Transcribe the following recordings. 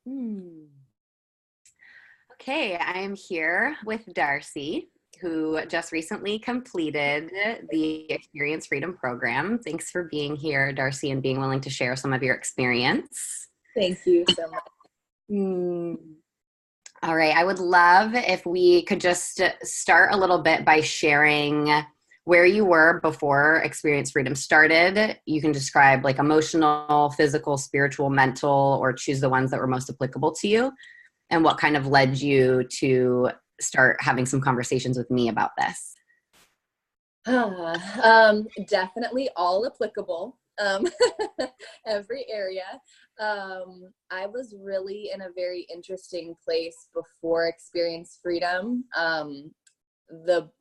Hmm. Okay, I am here with Darcy, who just recently completed the Experience Freedom program. Thanks for being here, Darcy, and being willing to share some of your experience. Thank you so much. Hmm. All right, I would love if we could just start a little bit by sharing where you were before Experience Freedom started. You can describe like emotional, physical, spiritual, mental, or choose the ones that were most applicable to you, and what kind of led you to start having some conversations with me about this. Definitely all applicable. Every area. I was really in a very interesting place before Experience Freedom. The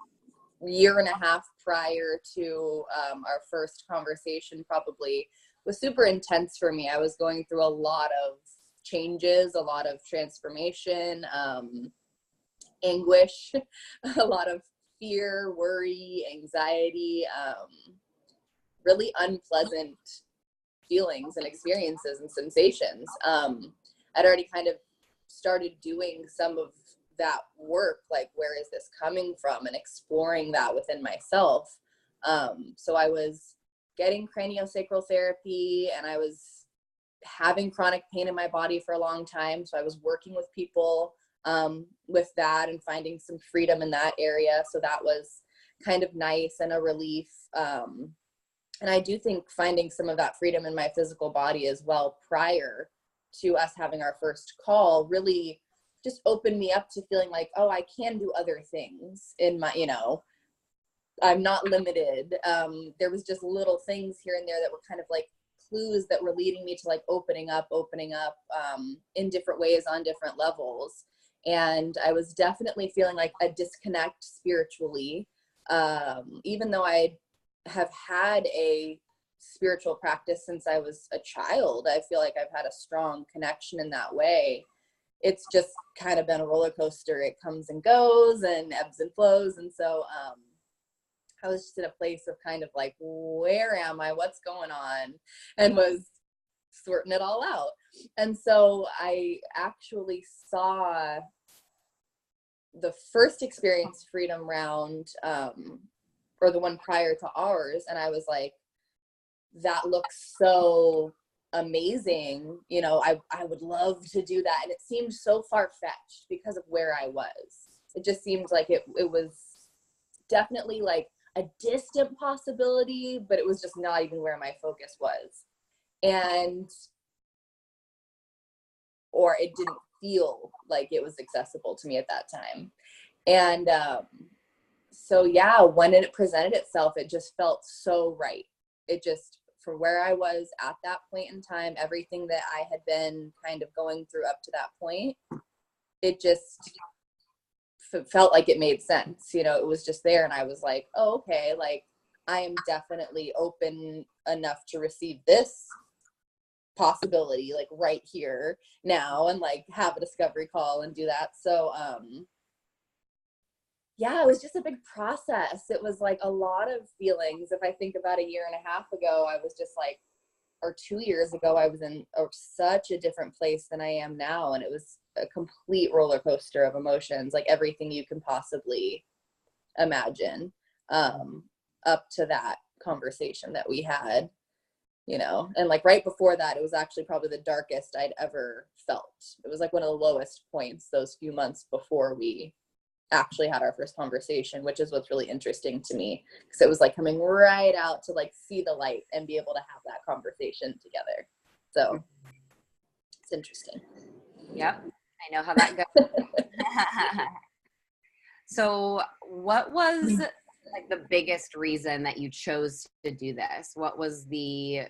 year and a half prior to our first conversation probably was super intense for me. I was going through a lot of changes, a lot of transformation, anguish, a lot of fear, worry, anxiety, really unpleasant feelings and experiences and sensations. I'd already kind of started doing some of that work, like where is this coming from, and exploring that within myself. So I was getting craniosacral therapy, and I was having chronic pain in my body for a long time. So I was working with people with that and finding some freedom in that area. So that was kind of nice and a relief. And I do think finding some of that freedom in my physical body as well prior to us having our first call really just opened me up to feeling like, oh, I can do other things in my, I'm not limited. There was just little things here and there that were kind of like clues that were leading me to like opening up in different ways on different levels. And I was definitely feeling like a disconnect spiritually. Even though I have had a spiritual practice since I was a child, I feel like I've had a strong connection in that way. It's just kind of been a roller coaster. It comes and goes and ebbs and flows. And so I was just in a place of kind of like, where am I? What's going on? And was sorting it all out. And so I actually saw the first Experience Freedom round, or the one prior to ours, and I was like, that looks so amazing. I would love to do that. And it seemed so far-fetched because of where I was. It just seemed like it was definitely like a distant possibility, but it was just not even where my focus was. And or it didn't feel like it was accessible to me at that time. And so yeah, when it presented itself, it just felt so right. It just, from where I was at that point in time, everything that I had been kind of going through up to that point, it just felt like it made sense. It was just there, and I was like, oh, okay, like I am definitely open enough to receive this possibility, like right here now, and like have a discovery call and do that. So yeah, it was just a big process. It was like a lot of feelings. If I think about a year and a half ago, I was just like, or 2 years ago, I was in such a different place than I am now. And it was a complete roller coaster of emotions, like everything you can possibly imagine, up to that conversation that we had, and like right before that, it was actually probably the darkest I'd ever felt. It was like one of the lowest points those few months before we actually had our first conversation, which is what's really interesting to me, because it was like coming right out to like see the light and be able to have that conversation together. So it's interesting. Yep, I know how that goes. So, what was like the biggest reason that you chose to do this? What was the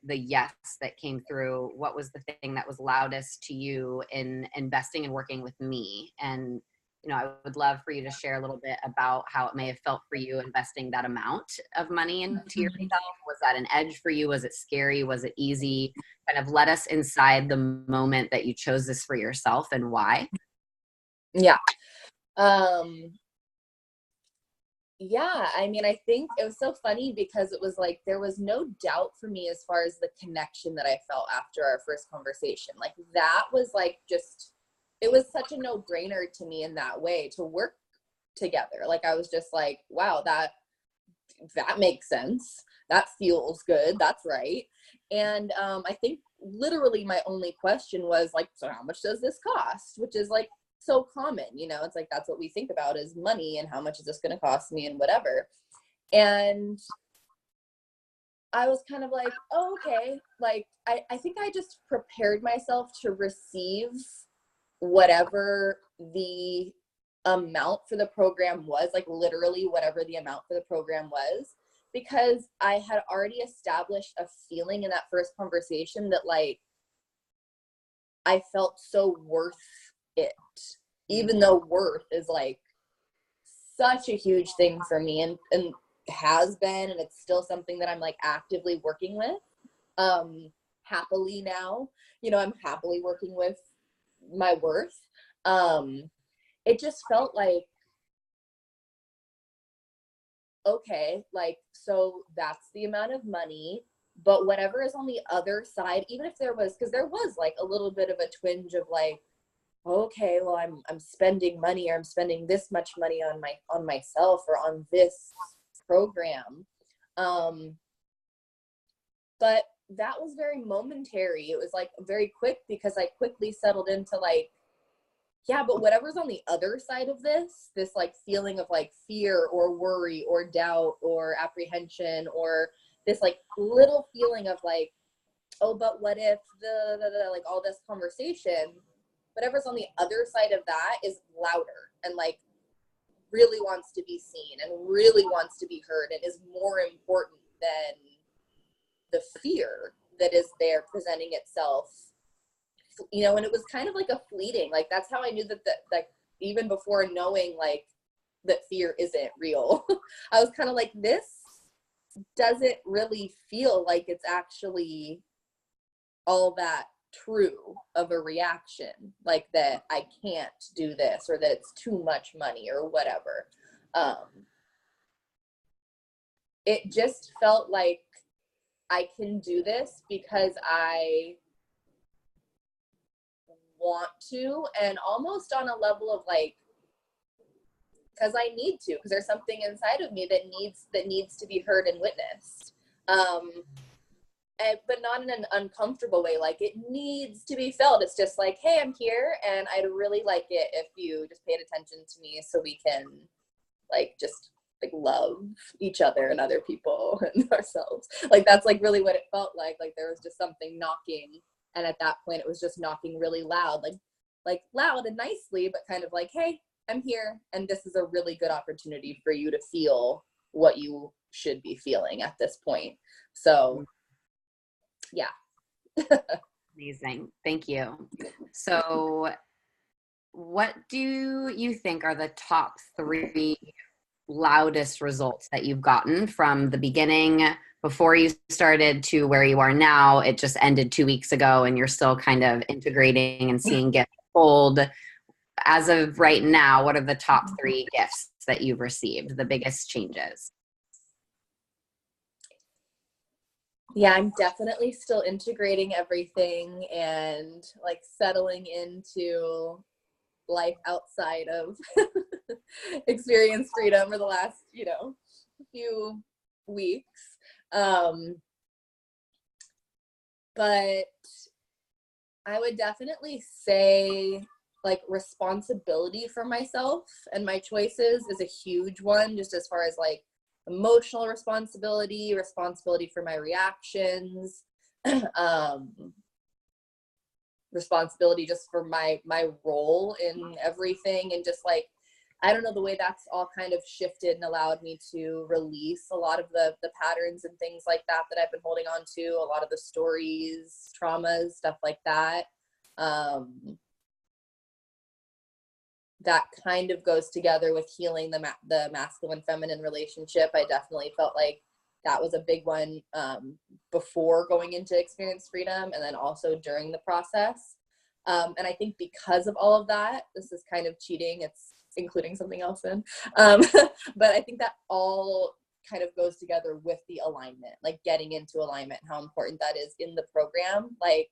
yes that came through? What was the thing that was loudest to you in investing and working with me? And I would love for you to share a little bit about how it may have felt for you investing that amount of money into yourself. Was that an edge for you? Was it scary? Was it easy? Kind of let us inside the moment that you chose this for yourself and why. Yeah. Um, Yeah, I mean, I think it was so funny because it was like there was no doubt for me as far as the connection that I felt after our first conversation. Like that was like just, it was such a no-brainer to me in that way to work together. Like I was just like, wow, that makes sense. That feels good. That's right. And I think literally my only question was like, so how much does this cost? Which is like so common, it's like that's what we think about is money and how much is this going to cost me and whatever. And I was kind of like, oh, okay. Like I think I just prepared myself to receive whatever the amount for the program was, like literally whatever the amount for the program was, because I had already established a feeling in that first conversation that like I felt so worth it, even though worth is like such a huge thing for me and has been, and it's still something that I'm like actively working with happily now. I'm happily working with my worth. It just felt like, okay, like, so that's the amount of money, but whatever is on the other side, even if there was, because there was like a little bit of a twinge of like, okay, well, I'm spending money, or I'm spending this much money on myself or on this program. But that was very momentary. It was like very quick because I quickly settled into like, yeah, but whatever's on the other side of this like feeling of like fear or worry or doubt or apprehension, or this like little feeling of like, oh, but what if like all this conversation, whatever's on the other side of that is louder and like really wants to be seen and really wants to be heard and is more important than the fear that is there presenting itself. And it was kind of like a fleeting, like that's how I knew that even before knowing like that fear isn't real, I was kind of like, this doesn't really feel like it's actually all that true of a reaction, like that I can't do this or that it's too much money or whatever. It just felt like I can do this because I want to, and almost on a level of like, because I need to, because there's something inside of me that needs to be heard and witnessed. But not in an uncomfortable way. Like it needs to be felt. It's just like, hey, I'm here, and I'd really like it if you just paid attention to me, so we can like just like love each other and other people and ourselves. Like that's like really what it felt like. Like there was just something knocking, and at that point it was just knocking really loud, like loud and nicely, but kind of like, hey, I'm here, and this is a really good opportunity for you to feel what you should be feeling at this point. So yeah. Amazing. Thank you. So what do you think are the top 3 loudest results that you've gotten from the beginning before you started to where you are now? It just ended 2 weeks ago and you're still kind of integrating and seeing gifts unfold. As of right now, what are the top 3 gifts that you've received, the biggest changes? Yeah, I'm definitely still integrating everything and like settling into life outside of experience freedom for the last, few weeks. But I would definitely say like responsibility for myself and my choices is a huge one, just as far as like emotional responsibility for my reactions, responsibility just for my role in everything, and just like, I don't know, the way that's all kind of shifted and allowed me to release a lot of the patterns and things like that I've been holding on to, a lot of the stories, traumas, stuff like that. That kind of goes together with healing the masculine feminine relationship. I definitely felt like that was a big one before going into experience freedom, and then also during the process. And I think because of all of that, this is kind of cheating. It's including something else in. But I think that all kind of goes together with the alignment, like getting into alignment, how important that is in the program. Like,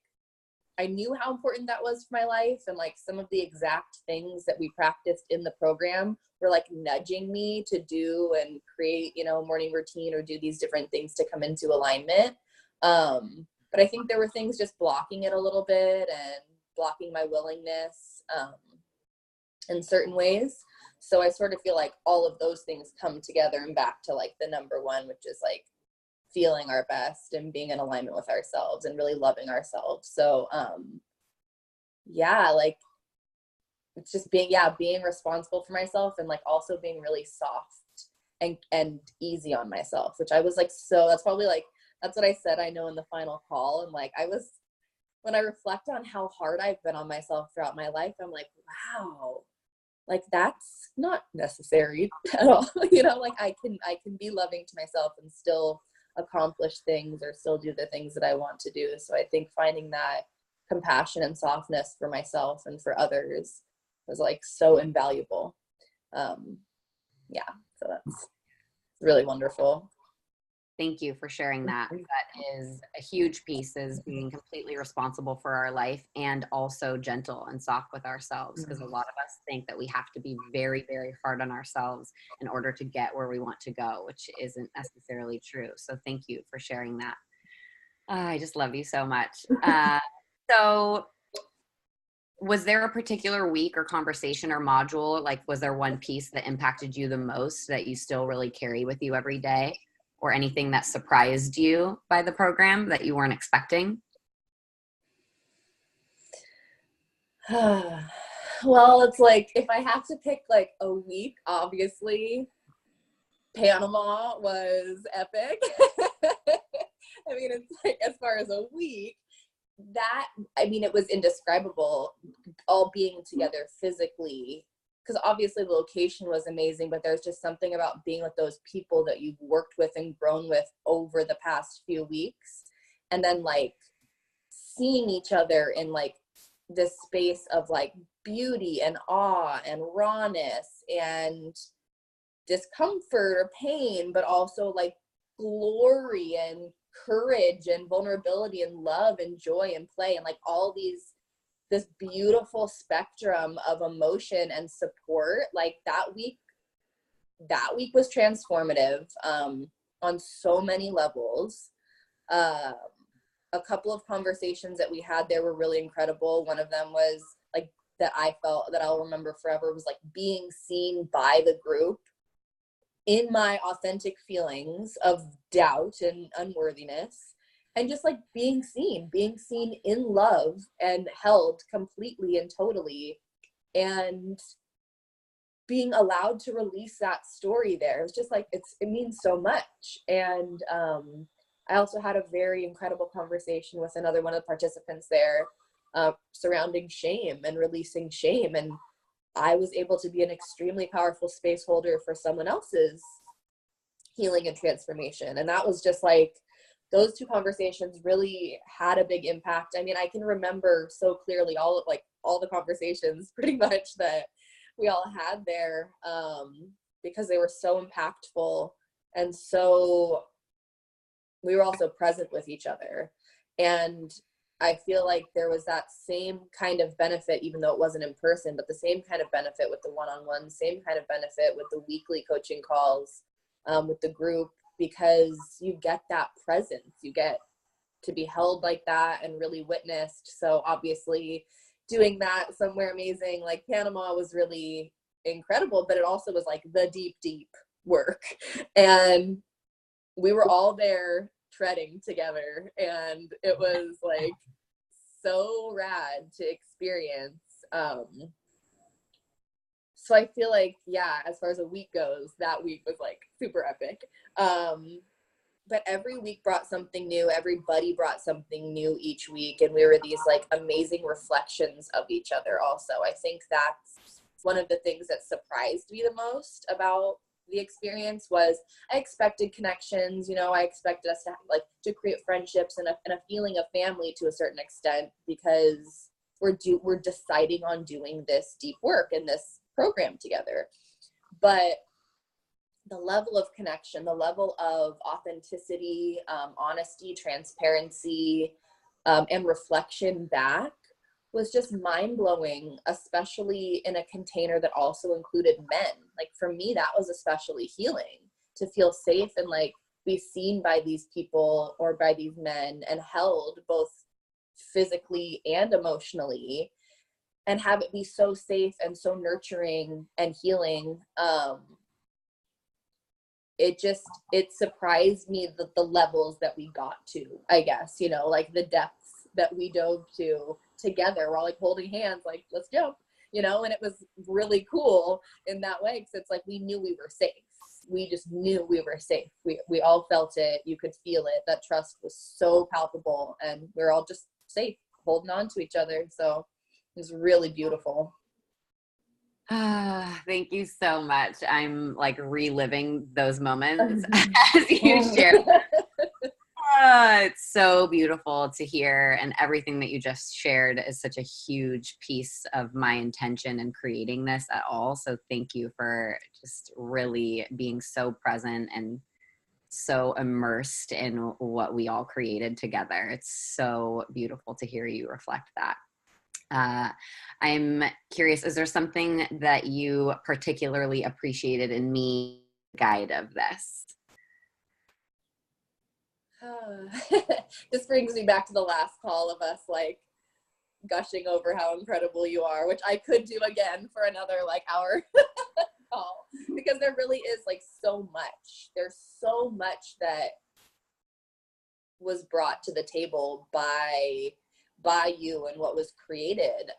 I knew how important that was for my life, and like some of the exact things that we practiced in the program were like nudging me to do and create, you know, a morning routine or do these different things to come into alignment. But I think there were things just blocking it a little bit and blocking my willingness in certain ways. So I sort of feel like all of those things come together and back to like the number one, which is like feeling our best and being in alignment with ourselves and really loving ourselves. So yeah, like it's just being responsible for myself, and like also being really soft and easy on myself, which I was like, so that's probably like, that's what I said, I know, in the final call. And like, when I reflect on how hard I've been on myself throughout my life, I'm like, wow, like that's not necessary at all. You know, like I can be loving to myself and still accomplish things or still do the things that I want to do. So I think finding that compassion and softness for myself and for others was like so invaluable. Yeah, so that's really wonderful. Thank you for sharing that. That is a huge piece, is being completely responsible for our life and also gentle and soft with ourselves, because a lot of us think that we have to be very, very hard on ourselves in order to get where we want to go, which isn't necessarily true. So thank you for sharing that. I just love you so much. So was there a particular week or conversation or module, like was there one piece that impacted you the most that you still really carry with you every day? Or anything that surprised you by the program that you weren't expecting? Well, it's like, if I have to pick like a week, obviously Panama was epic. I mean, it's like, as far as a week, it was indescribable, all being together physically, because obviously the location was amazing, but there's just something about being with those people that you've worked with and grown with over the past few weeks, and then like seeing each other in like this space of like beauty and awe and rawness and discomfort or pain, but also like glory and courage and vulnerability and love and joy and play, and like all this beautiful spectrum of emotion and support. Like that week was transformative on so many levels. A couple of conversations that we had there were really incredible. One of them was like, that I felt that I'll remember forever, was like being seen by the group in my authentic feelings of doubt and unworthiness, and just like being seen in love and held completely and totally, and being allowed to release that story there. It's just like, it means so much. And I also had a very incredible conversation with another one of the participants there surrounding shame and releasing shame. And I was able to be an extremely powerful space holder for someone else's healing and transformation. And that was just like, those two conversations really had a big impact. I mean, I can remember so clearly all the conversations pretty much that we all had there, because they were so impactful, and so we were also present with each other. And I feel like there was that same kind of benefit, even though it wasn't in person, but the same kind of benefit with the one-on-one, same kind of benefit with the weekly coaching calls with the group, because you get that presence, you get to be held like that and really witnessed. So obviously doing that somewhere amazing like Panama was really incredible, but it also was like the deep work. And we were all there treading together, and it was like so rad to experience. So I feel like, yeah, as far as a week goes, that week was like super epic. But every week brought something new. Everybody brought something new each week. And we were these like amazing reflections of each other also. I think that's one of the things that surprised me the most about the experience. Was I expected connections, I expected us to create friendships and a feeling of family to a certain extent, because we're deciding on doing this deep work and this program together. But the level of connection, the level of authenticity, honesty, transparency, and reflection back was just mind-blowing, especially in a container that also included men. Like for me, that was especially healing, to feel safe and like be seen by these people or by these men and held both physically and emotionally, and have it be so safe and so nurturing and healing. It surprised me that the levels that we got to, I guess, you know, like the depths that we dove to together. We're all like holding hands, like, let's jump, you know, and it was really cool in that way, because it's like we knew we were safe. We just knew we were safe. We all felt it. You could feel it. That trust was so palpable, and we're all just safe, holding on to each other. So it was really beautiful. Thank you so much. I'm like reliving those moments as you share. It's so beautiful to hear, and everything that you just shared is such a huge piece of my intention in creating this at all. So thank you for just really being so present and so immersed in what we all created together. It's so beautiful to hear you reflect that. I'm curious, is there something that you particularly appreciated in me, guide of this? This brings me back to the last call of us like gushing over how incredible you are, which I could do again for another like hour call, because there really is like so much. There's so much that was brought to the table by you and what was created.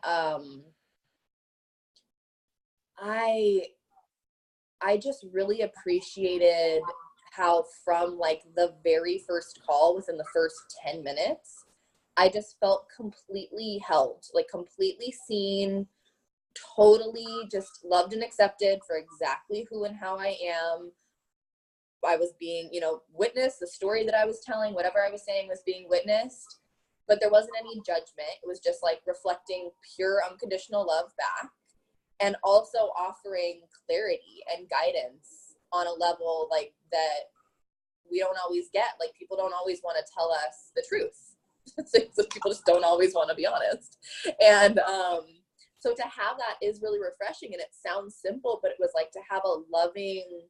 I just really appreciated how from like the very first call, within the first 10 minutes, I just felt completely held, like completely seen, totally just loved and accepted for exactly who and how I am. I was being, you know, witnessed. The story that I was telling, whatever I was saying was being witnessed, but there wasn't any judgment. It was just like reflecting pure unconditional love back, and also offering clarity and guidance on a level like that we don't always get. Like people don't always want to tell us the truth. So people just don't always want to be honest. And so to have that is really refreshing, and it sounds simple, but it was like to have a loving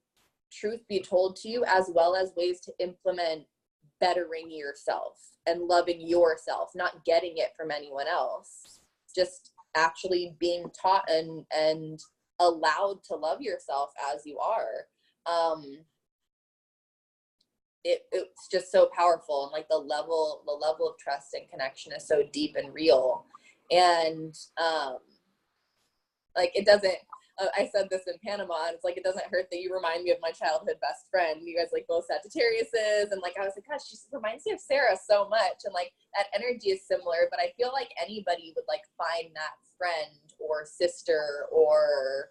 truth be told to you, as well as ways to implement bettering yourself and loving yourself, not getting it from anyone else, just actually being taught and allowed to love yourself as you are. It's just so powerful, and like the level of trust and connection is so deep and real. And like it doesn't, I said this in Panama, and it's like, it doesn't hurt that you remind me of my childhood best friend. You guys like both Sagittariuses, and like I was like, gosh, she reminds me of Sarah so much, and like that energy is similar. But I feel like anybody would like find that friend or sister or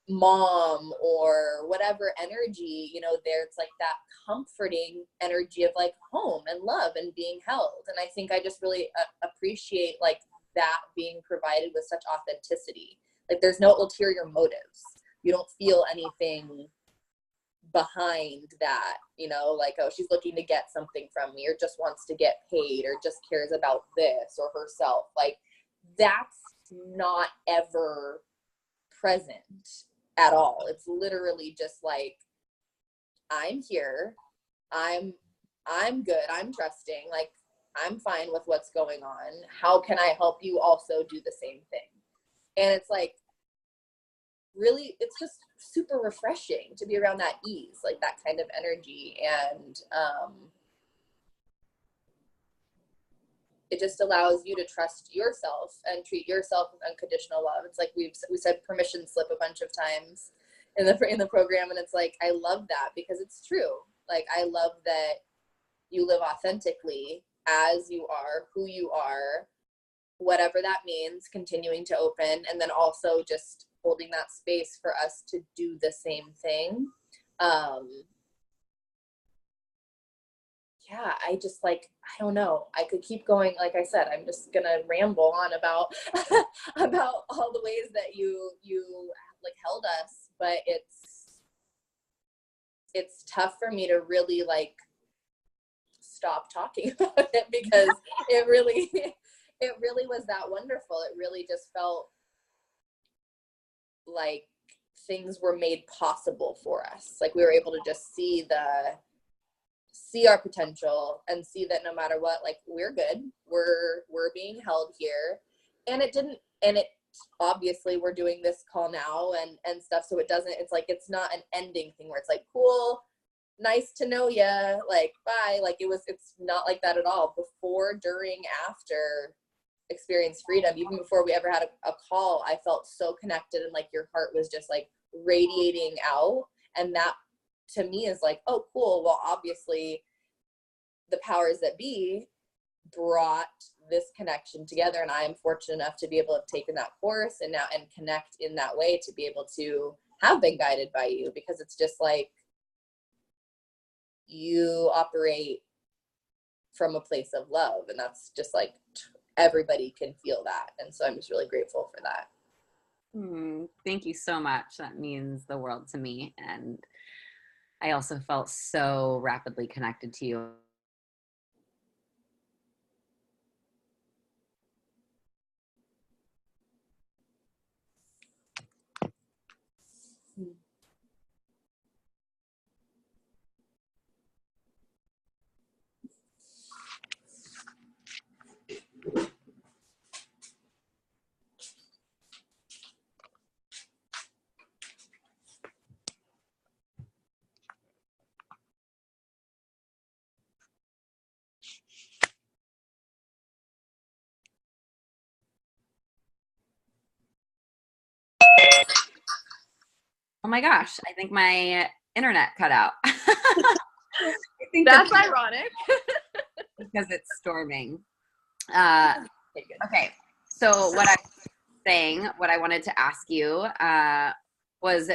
mom or whatever energy, you know, there. It's like that comforting energy of like home and love and being held. And I think I just really appreciate like that being provided with such authenticity. Like there's no ulterior motives. You don't feel anything behind that, you know, like, oh, she's looking to get something from me, or just wants to get paid, or just cares about this or herself. Like that's not ever present at all. It's literally just like, I'm here, I'm good, I'm trusting, like I'm fine with what's going on. How can I help you also do the same thing? And it's like, really, it's just super refreshing to be around that ease, like that kind of energy. And it just allows you to trust yourself and treat yourself with unconditional love. It's like we said permission slip a bunch of times in the program, and it's like, I love that, because it's true. Like I love that you live authentically as you are, who you are, whatever that means, continuing to open, and then also just holding that space for us to do the same thing. yeah, I just like, I don't know. I could keep going. Like I said, I'm just gonna ramble on about about all the ways that you like held us, but it's tough for me to really like stop talking about it, because it really it really was that wonderful. It really just felt like things were made possible for us. Like we were able to just see our potential and see that no matter what, like we're good, we're being held here. And it obviously we're doing this call now and stuff, so it's like it's not an ending thing where it's like, cool, nice to know ya, like bye. Like it's not like that at all. Before, during, after Experience Freedom, even before we ever had a call, I felt so connected, and like your heart was just like radiating out. And that to me is like, oh cool, well obviously the powers that be brought this connection together, and I am fortunate enough to be able to have taken that course and connect in that way, to be able to have been guided by you, because it's just like you operate from a place of love, and that's just like everybody can feel that. And so I'm just really grateful for that. Thank you so much. That means the world to me. And I also felt so rapidly connected to you. Oh my gosh, I think my internet cut out. I think that's ironic. because it's storming. Okay, so what I was saying, what I wanted to ask you was,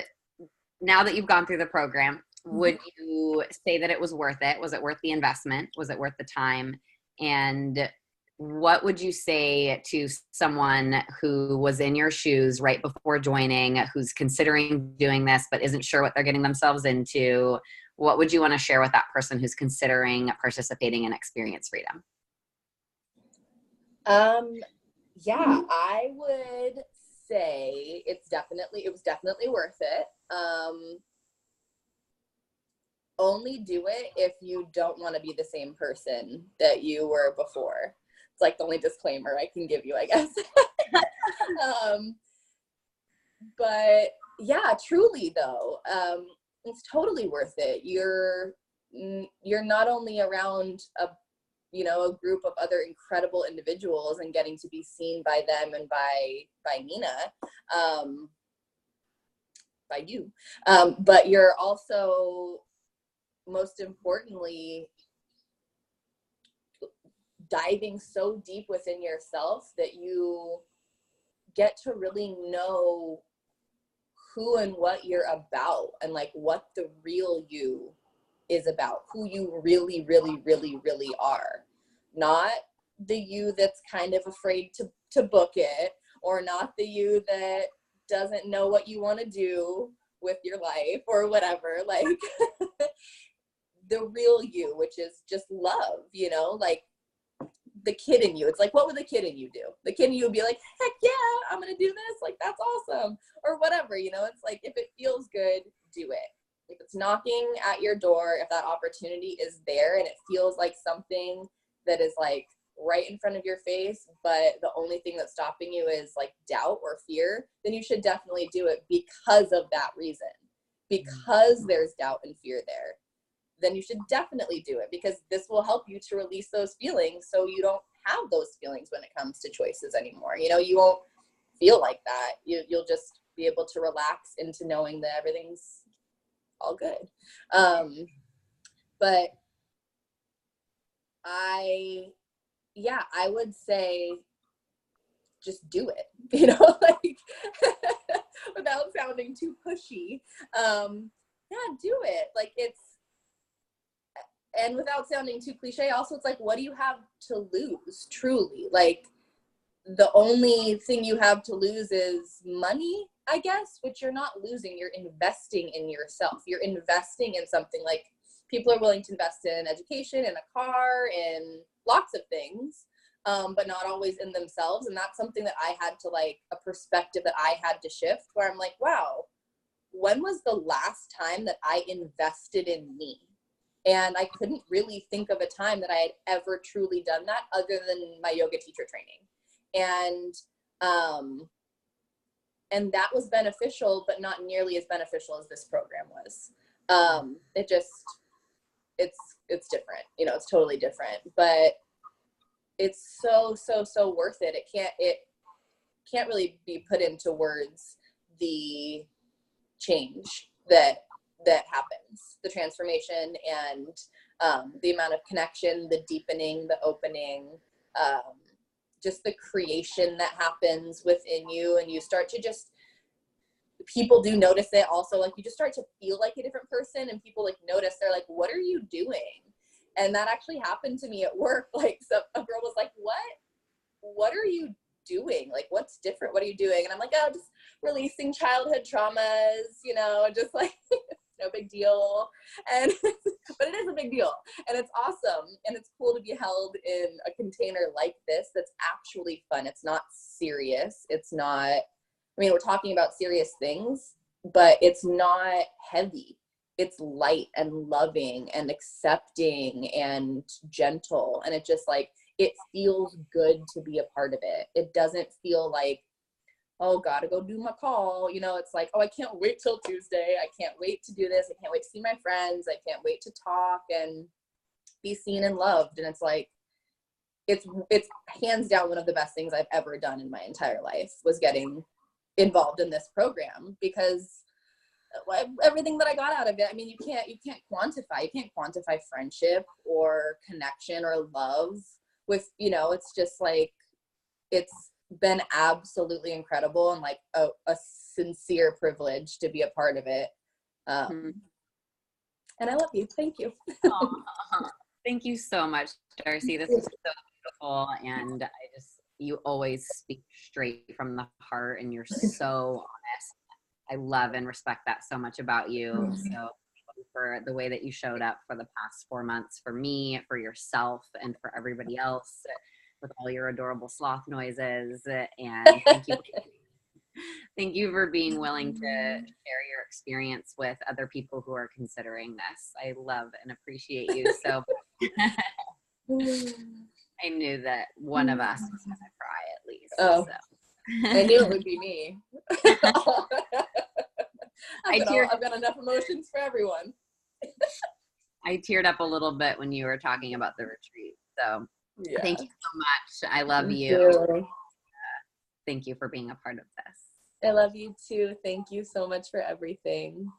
now that you've gone through the program, would you say that it was worth it? Was it worth the investment? Was it worth the time? And what would you say to someone who was in your shoes right before joining, who's considering doing this but isn't sure what they're getting themselves into? What would you want to share with that person who's considering participating in Experience Freedom? Yeah, I would say it was definitely worth it. Only do it if you don't want to be the same person that you were before. It's like the only disclaimer I can give you, I guess. But yeah, truly though, it's totally worth it. You're not only around a group of other incredible individuals and getting to be seen by them and by Nina, by you, but you're also, most importantly, diving so deep within yourself that you get to really know who and what you're about, and like what the real you is about, who you really, really, really, really are. Not the you that's kind of afraid to book it, or not the you that doesn't know what you want to do with your life or whatever. Like the real you, which is just love, like the kid in you. It's like, what would the kid in you do? The kid in you would be like, heck yeah, I'm gonna do this, like that's awesome, or whatever. It's like, if it feels good, do it. If it's knocking at your door, if that opportunity is there and it feels like something that is like right in front of your face, but the only thing that's stopping you is like doubt or fear, then you should definitely do it because of that reason. Because there's doubt and fear there, then you should definitely do it, because this will help you to release those feelings, so you don't have those feelings when it comes to choices anymore. You won't feel like that. You'll just be able to relax into knowing that everything's all good. But I would say just do it, like without sounding too pushy. Yeah, do it. Like and without sounding too cliche, also it's like, what do you have to lose, truly? Like, the only thing you have to lose is money, I guess, which you're not losing. You're investing in yourself. You're investing in something. Like, people are willing to invest in education, in a car, in lots of things, but not always in themselves. And that's something that I had to, like, a perspective that I had to shift, where I'm like, wow, when was the last time that I invested in me? And I couldn't really think of a time that I had ever truly done that other than my yoga teacher training. And that was beneficial, but not nearly as beneficial as this program was. It's different, you know, it's totally different, but it's so worth it. It can't really be put into words, the change that happens, the transformation, and the amount of connection, the deepening, the opening, just the creation that happens within you. And you start to just, people do notice it also, like, you just start to feel like a different person, and people, like, notice, they're like, what are you doing? And that actually happened to me at work. Like, so a girl was like, what are you doing? Like, what's different? What are you doing? And I'm like, oh, just releasing childhood traumas, you know, just like, no big deal. And but it is a big deal, and it's awesome, and it's cool to be held in a container like this that's actually fun. It's not serious. It's not, I mean, we're talking about serious things, but it's not heavy. It's light and loving and accepting and gentle, and it just, like, it feels good to be a part of it. It doesn't feel like, oh, gotta go do my call. You know, it's like, oh, I can't wait till Tuesday. I can't wait to do this. I can't wait to see my friends. I can't wait to talk and be seen and loved. And it's like, it's hands down one of the best things I've ever done in my entire life, was getting involved in this program, because everything that I got out of it, I mean, you can't quantify friendship or connection or love with, you know, it's just like, it's been absolutely incredible, and like a sincere privilege to be a part of it. And I love you. Thank you. Thank you so much, Darrce. This is so beautiful, and you always speak straight from the heart, and you're so honest. I love and respect that so much about you. So thank you for the way that you showed up for the past 4 months, for me, for yourself, and for everybody else, with all your adorable sloth noises. And thank you for being willing to share your experience with other people who are considering this. I love and appreciate you. So I knew that one of us was going to cry at least. Oh, so. I knew it would be me. I've got enough emotions for everyone. I teared up a little bit when you were talking about the retreat. So yeah. Thank you so much. I love you. Thank you for being a part of this. I love you too. Thank you so much for everything.